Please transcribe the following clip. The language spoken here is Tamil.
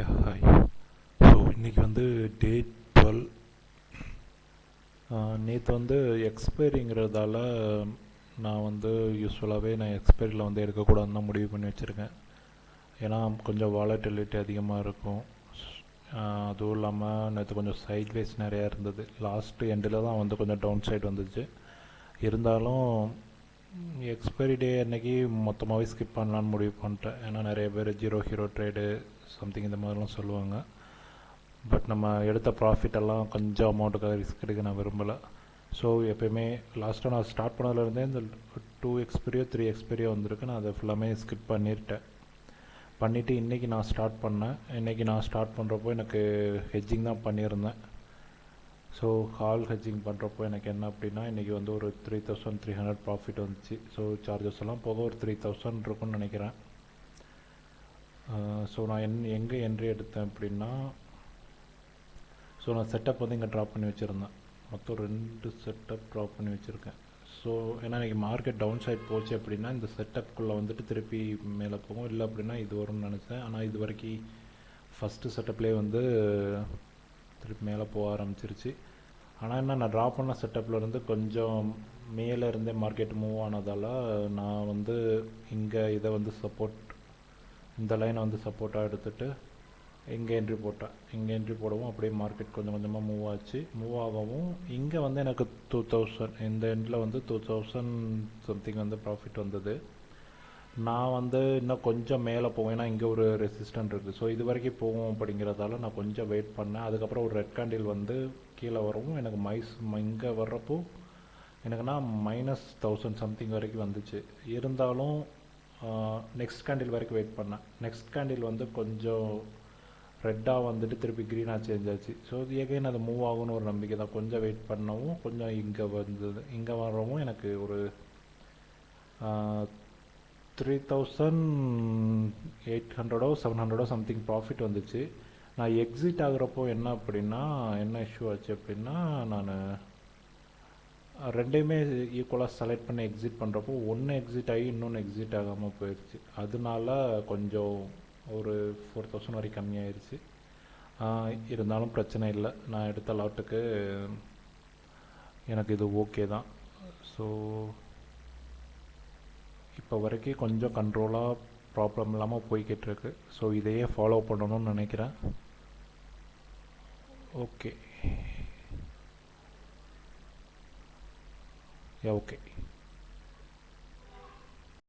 ஹாய். ஸோ இன்றைக்கி வந்து டே 12. நேற்று வந்து எக்ஸ்பைரிங்கிறதால நான் வந்து யூஸ்வலாகவே நான் எக்ஸ்பைரியில் வந்து எடுக்கக்கூடாதுன்னு தான் முடிவு பண்ணி வச்சுருக்கேன். ஏன்னா கொஞ்சம் வாலட்டிலிட்டி அதிகமாக இருக்கும். அதுவும் இல்லாமல் நேற்று கொஞ்சம் சைட்வேஸ் நிறையா இருந்தது. லாஸ்ட்டு எண்டில் தான் வந்து கொஞ்சம் டவுன் சைடு வந்துச்சு. இருந்தாலும் எக்ஸ்பைரி டே அன்றைக்கி மொத்தமாகவே ஸ்கிப் பண்ணலான்னு முடிவு பண்ணிட்டேன். ஏன்னா நிறைய பேர் ஜீரோ ஹீரோ ட்ரேடு சம்திங் இந்த மாதிரிலாம் சொல்லுவாங்க. பட் நம்ம எடுத்த ப்ராஃபிட்டெல்லாம் கொஞ்சம் அமௌண்ட்டுக்காக ரிஸ்க் எடுக்க நான் விரும்பலை. ஸோ எப்போயுமே லாஸ்ட்டாக நான் ஸ்டார்ட் பண்ணதுலேருந்தே இந்த 2 எக்ஸ்பைரியோ 3 எக்ஸ்பைரியோ வந்திருக்கு. நான் அதை ஃபுல்லாமே ஸ்கிப் பண்ணிவிட்டு இன்றைக்கி நான் ஸ்டார்ட் பண்ணேன். இன்றைக்கி நான் ஸ்டார்ட் பண்ணுறப்போ எனக்கு ஹெட்ஜிங் தான் பண்ணியிருந்தேன். ஸோ கால் ஹெட்ஜிங் பண்ணுறப்போ எனக்கு என்ன அப்படின்னா இன்றைக்கி வந்து ஒரு 3300 ப்ராஃபிட் வந்துச்சு. ஸோ சார்ஜஸ் எல்லாம் போக ஒரு 3000 இருக்குன்னு நினைக்கிறேன். ஸோ நான் எங்கே என்ட்ரி எடுத்தேன் அப்படின்னா, ஸோ நான் செட்டப் வந்து இங்கே ட்ராப் பண்ணி வச்சுருந்தேன். மொத்தம் 2 செட்டப் ட்ராப் பண்ணி வச்சுருக்கேன். ஸோ ஏன்னா இன்றைக்கி மார்க்கெட் டவுன் சைட் போச்சு அப்படின்னா இந்த செட்டப்புக்குள்ளே வந்துட்டு திருப்பி மேலே போகும். இல்லை அப்படின்னா இது வரும்னு நினச்சேன். ஆனால் இது வரைக்கும் ஃபஸ்ட்டு செட்டப்லேயே வந்து திருப்பி மேலே போக ஆரம்பிச்சிருச்சு. ஆனால் என்ன, நான் ட்ராப் பண்ண செட்டப்லேருந்து கொஞ்சம் மேலே இருந்தே மார்க்கெட் மூவ் ஆனதால் நான் வந்து இங்கே இதை வந்து இந்த லைனை வந்து சப்போர்ட்டாக எடுத்துகிட்டு இங்கே என்ட்ரி போட்டேன். இங்கே என்ட்ரி போடவும் அப்படியே மார்க்கெட் கொஞ்சம் கொஞ்சமாக மூவ் ஆச்சு. மூவ் ஆகவும் இங்கே வந்து எனக்கு 2000 இந்த எண்டில் வந்து 2000 சம்திங் வந்து ப்ராஃபிட் வந்தது. நான் வந்து இன்னும் கொஞ்சம் மேலே போவேன். ஏன்னா இங்கே ஒரு ரெசிஸ்டன்ட் இருக்குது. ஸோ இது வரைக்கும் போவோம் அப்படிங்கிறதால நான் கொஞ்சம் வெயிட் பண்ணேன். அதுக்கப்புறம் ஒரு ரெட் கேண்டில் வந்து கீழே வரவும் எனக்கு இங்கே வர்றப்போ எனக்குன்னா -1000 சம்திங் வரைக்கும் வந்துச்சு. இருந்தாலும் நெக்ஸ்ட் கேண்டில் வரைக்கும் வெயிட் பண்ணேன். நெக்ஸ்ட் கேண்டில் வந்து கொஞ்சம் ரெட்டாக வந்துட்டு திருப்பி க்ரீனாக சேஞ்ச் ஆச்சு. ஸோ எகைன் அது மூவ் ஆகும்னு ஒரு நம்பிக்கை தான். கொஞ்சம் வெயிட் பண்ணவும் கொஞ்சம் இங்கே வந்தது. இங்கே வரவும் எனக்கு ஒரு 3800 700 சம்திங் ப்ராஃபிட் வந்துச்சு. நான் எக்ஸிட் ஆகுறப்போ என்ன இஷ்யூ ஆச்சு அப்படின்னா, நான் ரெண்டையுமே ஈக்குவலாக செலக்ட் பண்ணி எக்ஸிட் பண்ணுறப்போ ஒன்று எக்ஸிட் ஆகி இன்னொன்று எக்ஸிட் ஆகாமல் போயிடுச்சு. அதனால கொஞ்சம் ஒரு 4000 வரைக்கும் கம்மியாயிருச்சு. இருந்தாலும் பிரச்சனை இல்லை. நான் எடுத்த லாட்டுக்கு எனக்கு இது ஓகே தான். ஸோ இப்போ வரைக்கும் கொஞ்சம் கண்ட்ரோலாக ப்ராப்ளம் இல்லாமல் போய்கிட்டுருக்கு. ஸோ இதையே ஃபாலோ பண்ணணும்னு நினைக்கிறேன். ஓகே. ஓகே.